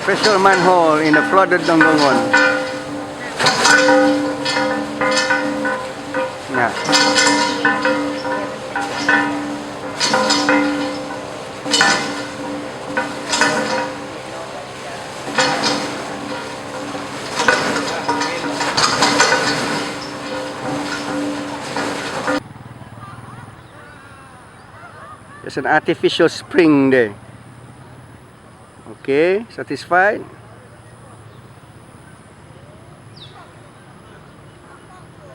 Artificial manhole in a flooded Nongongon. Yeah. There's an artificial spring there. Okay, satisfied?